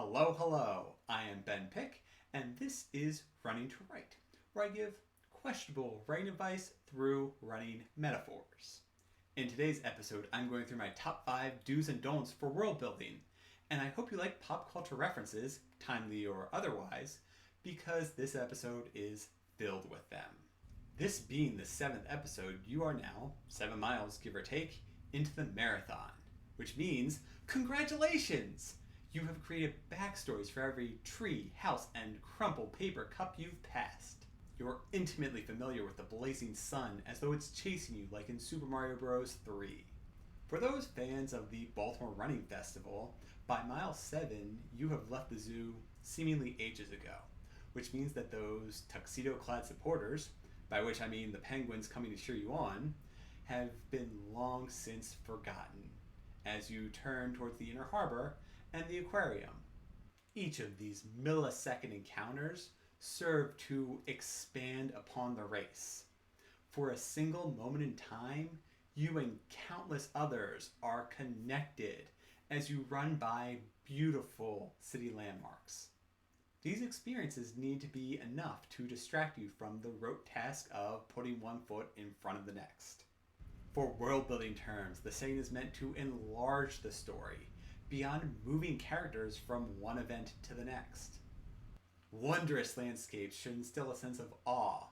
Hello, hello. I am Ben Pick, and this is Running to Write, where I give questionable writing advice through running metaphors. In today's episode, I'm going through my top 5 do's and don'ts for world building, and I hope you like pop culture references, timely or otherwise, because this episode is filled with them. This being the 7th episode, you are now 7 miles, give or take, into the marathon, which means congratulations! You have created backstories for every tree, house, and crumpled paper cup you've passed. You're intimately familiar with the blazing sun as though it's chasing you like in Super Mario Bros. 3. For those fans of the Baltimore Running Festival, by mile 7, you have left the zoo seemingly ages ago, which means that those tuxedo-clad supporters, by which I mean the penguins coming to cheer you on, have been long since forgotten as you turn towards the inner harbor and the aquarium. Each of these millisecond encounters serve to expand upon the race. For a single moment in time, you and countless others are connected as you run by beautiful city landmarks. These experiences need to be enough to distract you from the rote task of putting one foot in front of the next. For world building terms, the sane is meant to enlarge the story beyond moving characters from one event to the next. Wondrous landscapes should instill a sense of awe,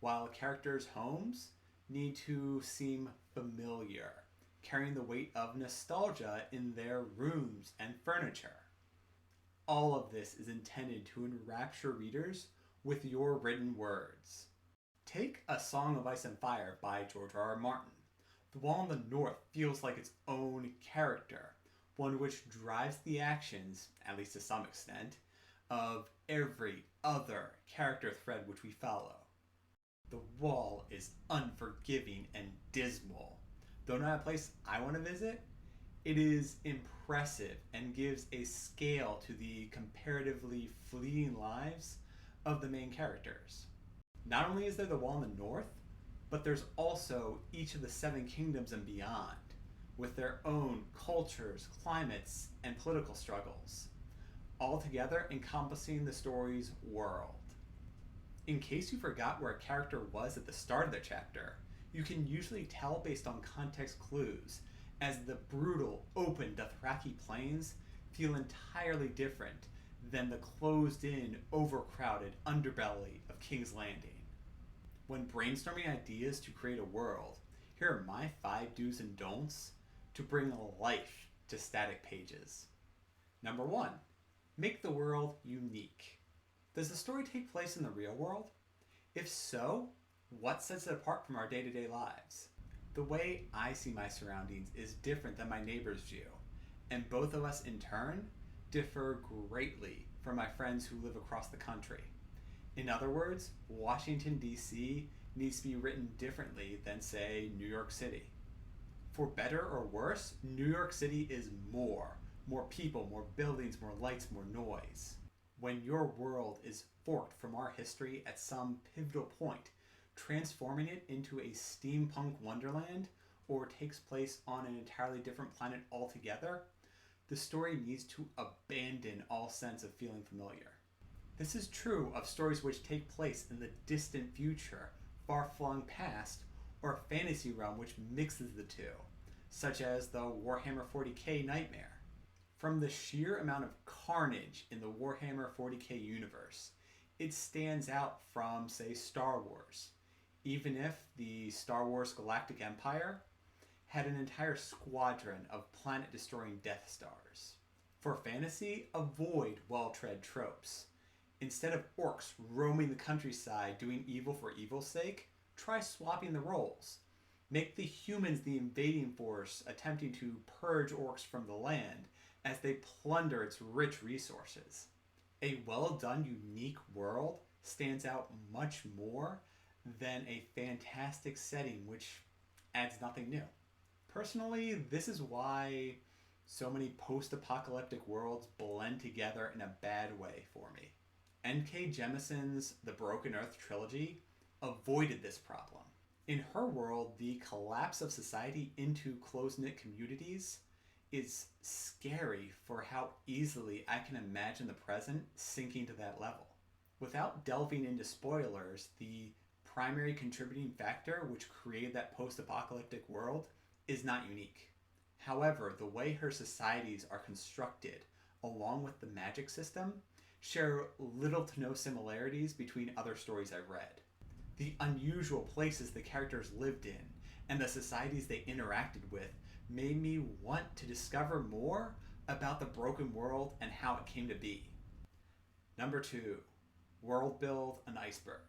while characters' homes need to seem familiar, carrying the weight of nostalgia in their rooms and furniture. All of this is intended to enrapture readers with your written words. Take A Song of Ice and Fire by George R.R. Martin. The Wall in the North feels like its own character, one which drives the actions, at least to some extent, of every other character thread which we follow. The Wall is unforgiving and dismal. Though not a place I want to visit, it is impressive and gives a scale to the comparatively fleeting lives of the main characters. Not only is there the Wall in the North, but there's also each of the 7 kingdoms and beyond, with their own cultures, climates, and political struggles, all together encompassing the story's world. In case you forgot where a character was at the start of the chapter, you can usually tell based on context clues, as the brutal, open Dothraki plains feel entirely different than the closed-in, overcrowded underbelly of King's Landing. When brainstorming ideas to create a world, here are my 5 do's and don'ts to bring life to static pages. Number 1, make the world unique. Does the story take place in the real world? If so, what sets it apart from our day-to-day lives? The way I see my surroundings is different than my neighbor's view, and both of us in turn differ greatly from my friends who live across the country. In other words, Washington, D.C. needs to be written differently than, say, New York City. For better or worse, New York City is more people, more buildings, more lights, more noise. When your world is forked from our history at some pivotal point, transforming it into a steampunk wonderland or takes place on an entirely different planet altogether, the story needs to abandon all sense of feeling familiar. This is true of stories which take place in the distant future, far-flung past, or a fantasy realm which mixes the two, such as the Warhammer 40k Nightmare. From the sheer amount of carnage in the Warhammer 40k universe, it stands out from, say, Star Wars, even if the Star Wars Galactic Empire had an entire squadron of planet-destroying Death Stars. For fantasy, avoid well-tread tropes. Instead of orcs roaming the countryside doing evil for evil's sake, try swapping the roles. Make the humans the invading force attempting to purge orcs from the land as they plunder its rich resources. A well-done, unique world stands out much more than a fantastic setting which adds nothing new. Personally, this is why so many post-apocalyptic worlds blend together in a bad way for me. N.K. Jemisin's The Broken Earth trilogy avoided this problem. In her world, the collapse of society into close-knit communities is scary for how easily I can imagine the present sinking to that level. Without delving into spoilers, the primary contributing factor which created that post-apocalyptic world is not unique. However, the way her societies are constructed, along with the magic system, share little to no similarities between other stories I've read. The unusual places the characters lived in and the societies they interacted with made me want to discover more about the broken world and how it came to be. Number 2, world build an iceberg.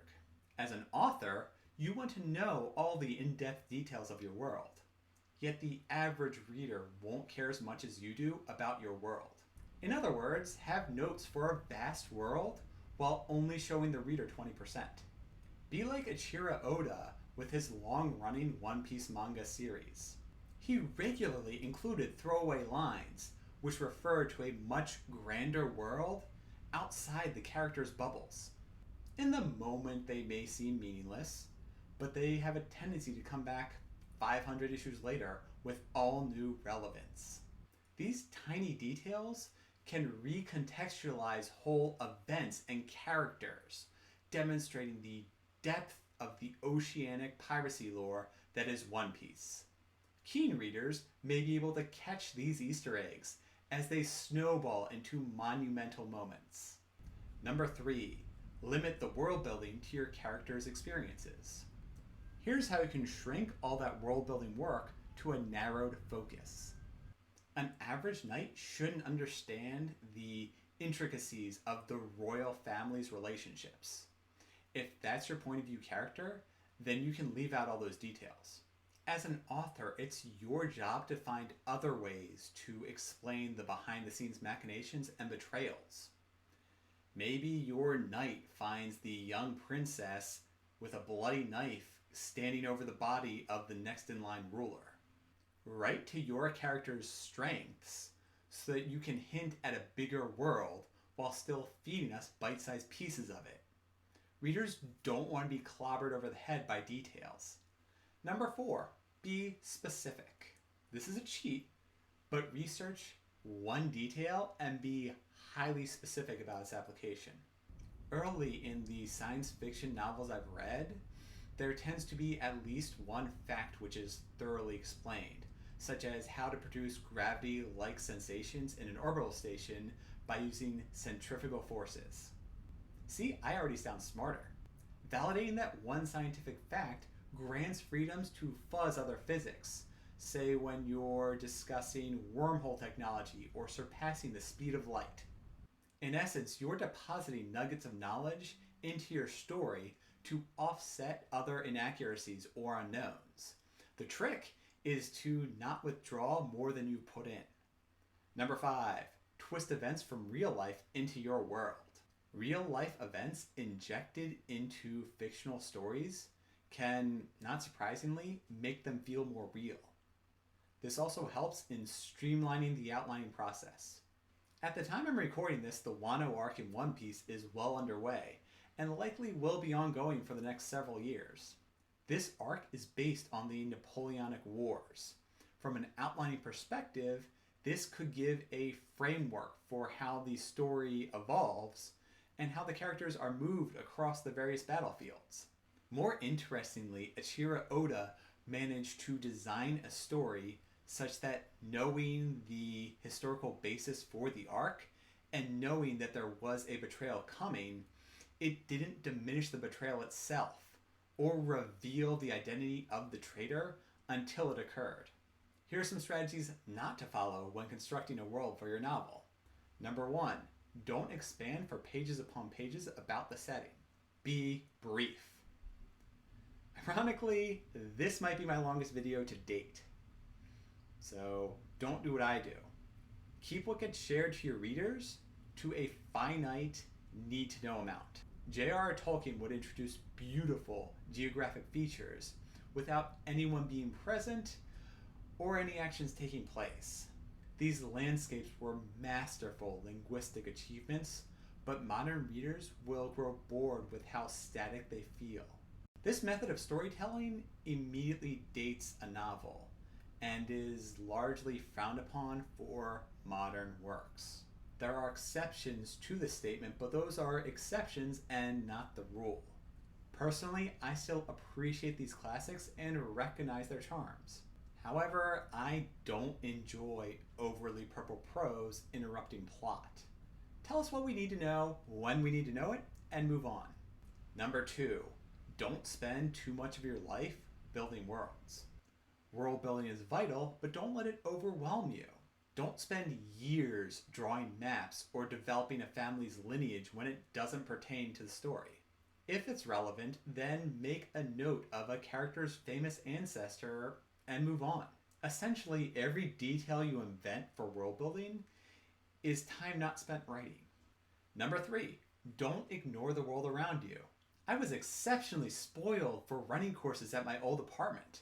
As an author, you want to know all the in-depth details of your world. Yet the average reader won't care as much as you do about your world. In other words, have notes for a vast world while only showing the reader 20%. Be like Eiichiro Oda with his long-running One Piece manga series. He regularly included throwaway lines which refer to a much grander world outside the characters' bubbles. In the moment they may seem meaningless, but they have a tendency to come back 500 issues later with all new relevance. These tiny details can recontextualize whole events and characters, demonstrating the depth of the oceanic piracy lore that is One Piece. Keen readers may be able to catch these Easter eggs as they snowball into monumental moments. Number 3, limit the world building to your characters' experiences. Here's how you can shrink all that world building work to a narrowed focus. An average knight shouldn't understand the intricacies of the royal family's relationships. If that's your point of view character, then you can leave out all those details. As an author, it's your job to find other ways to explain the behind-the-scenes machinations and betrayals. Maybe your knight finds the young princess with a bloody knife standing over the body of the next-in-line ruler. Write to your character's strengths so that you can hint at a bigger world while still feeding us bite-sized pieces of it. Readers don't want to be clobbered over the head by details. Number 4, be specific. This is a cheat, but research one detail and be highly specific about its application. Early in the science fiction novels I've read, there tends to be at least one fact which is thoroughly explained, such as how to produce gravity-like sensations in an orbital station by using centrifugal forces. See, I already sound smarter. Validating that one scientific fact grants freedoms to fuzz other physics, say when you're discussing wormhole technology or surpassing the speed of light. In essence, you're depositing nuggets of knowledge into your story to offset other inaccuracies or unknowns. The trick is to not withdraw more than you put in. Number 5, twist events from real life into your world. Real life events injected into fictional stories can, not surprisingly, make them feel more real. This also helps in streamlining the outlining process. At the time I'm recording this, the Wano arc in One Piece is well underway, and likely will be ongoing for the next several years. This arc is based on the Napoleonic Wars. From an outlining perspective, this could give a framework for how the story evolves and how the characters are moved across the various battlefields. More interestingly, Eiichiro Oda managed to design a story such that knowing the historical basis for the arc and knowing that there was a betrayal coming, it didn't diminish the betrayal itself or reveal the identity of the traitor until it occurred. Here are some strategies not to follow when constructing a world for your novel. Number 1, don't expand for pages upon pages about the setting. Be brief. Ironically, this might be my longest video to date. So don't do what I do. Keep what gets shared to your readers to a finite need-to-know amount. J.R.R. Tolkien would introduce beautiful geographic features without anyone being present or any actions taking place. These landscapes were masterful linguistic achievements, but modern readers will grow bored with how static they feel. This method of storytelling immediately dates a novel, and is largely frowned upon for modern works. There are exceptions to this statement, but those are exceptions and not the rule. Personally, I still appreciate these classics and recognize their charms. However, I don't enjoy overly purple prose interrupting plot. Tell us what we need to know, when we need to know it, and move on. Number 2, don't spend too much of your life building worlds. World building is vital, but don't let it overwhelm you. Don't spend years drawing maps or developing a family's lineage when it doesn't pertain to the story. If it's relevant, then make a note of a character's famous ancestor and move on. Essentially, every detail you invent for world building is time not spent writing. Number 3, don't ignore the world around you. I was exceptionally spoiled for running courses at my old apartment.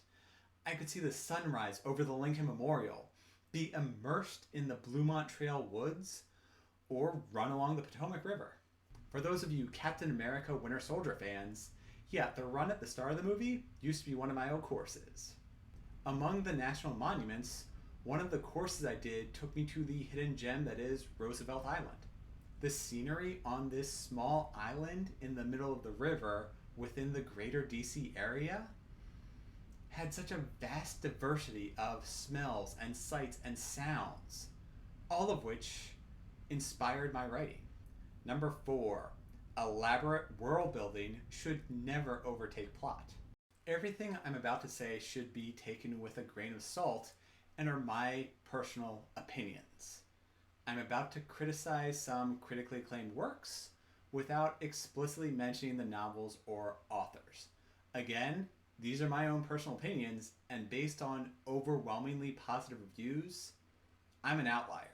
I could see the sunrise over the Lincoln Memorial, be immersed in the Bluemont Trail woods, or run along the Potomac River. For those of you Captain America Winter Soldier fans, yeah, the run at the start of the movie used to be one of my old courses. Among the national monuments, one of the courses I did took me to the hidden gem that is Roosevelt Island. The scenery on this small island in the middle of the river within the greater DC area had such a vast diversity of smells and sights and sounds, all of which inspired my writing. Number 4, elaborate world building should never overtake plot. Everything I'm about to say should be taken with a grain of salt and are my personal opinions. I'm about to criticize some critically acclaimed works without explicitly mentioning the novels or authors. Again, these are my own personal opinions, and based on overwhelmingly positive reviews, I'm an outlier.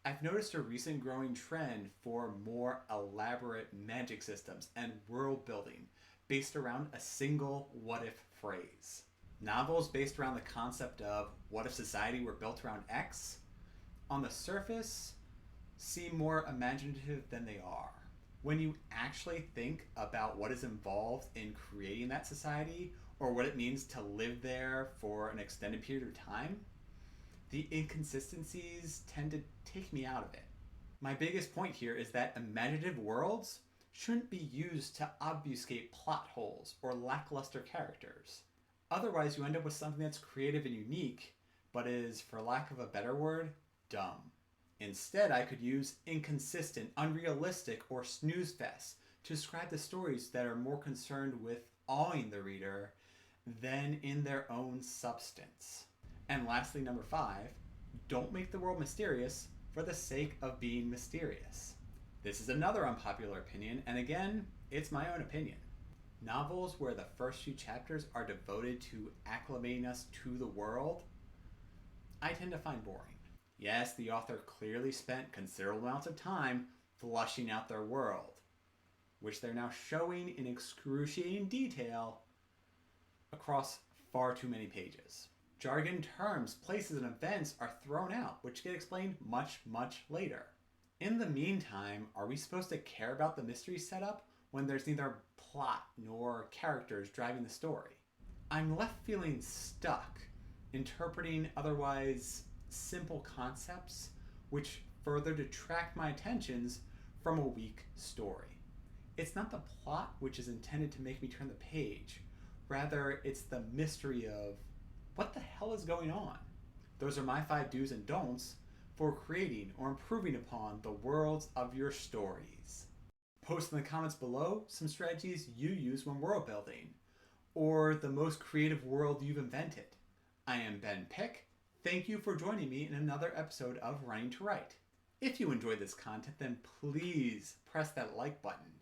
I've noticed a recent growing trend for more elaborate magic systems and world building based around a single what if phrase. Novels based around the concept of what if society were built around X, on the surface, seem more imaginative than they are. When you actually think about what is involved in creating that society or what it means to live there for an extended period of time, the inconsistencies tend to take me out of it. My biggest point here is that imaginative worlds shouldn't be used to obfuscate plot holes or lackluster characters. Otherwise, you end up with something that's creative and unique, but is, for lack of a better word, dumb. Instead, I could use inconsistent, unrealistic, or snooze fest to describe the stories that are more concerned with awing the reader than in their own substance. And lastly, number 5, don't make the world mysterious for the sake of being mysterious. This is another unpopular opinion, and again, it's my own opinion. Novels where the first few chapters are devoted to acclimating us to the world, I tend to find boring. Yes, the author clearly spent considerable amounts of time fleshing out their world, which they're now showing in excruciating detail across far too many pages. Jargon terms, places, and events are thrown out, which get explained much, much later. In the meantime, are we supposed to care about the mystery setup when there's neither plot nor characters driving the story? I'm left feeling stuck, interpreting otherwise simple concepts which further detract my attentions from a weak story. It's not the plot which is intended to make me turn the page. Rather, it's the mystery of what the hell is going on? Those are my 5 do's and don'ts for creating or improving upon the worlds of your stories. Post in the comments below some strategies you use when world building, or the most creative world you've invented. I am Ben Pick. Thank you for joining me in another episode of Running to Write. If you enjoyed this content, then please press that like button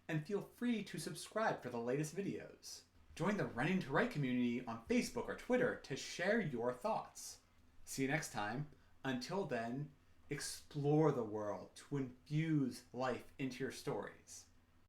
and feel free to subscribe for the latest videos. Join the Running to Write community on Facebook or Twitter to share your thoughts. See you next time. Until then, explore the world to infuse life into your stories.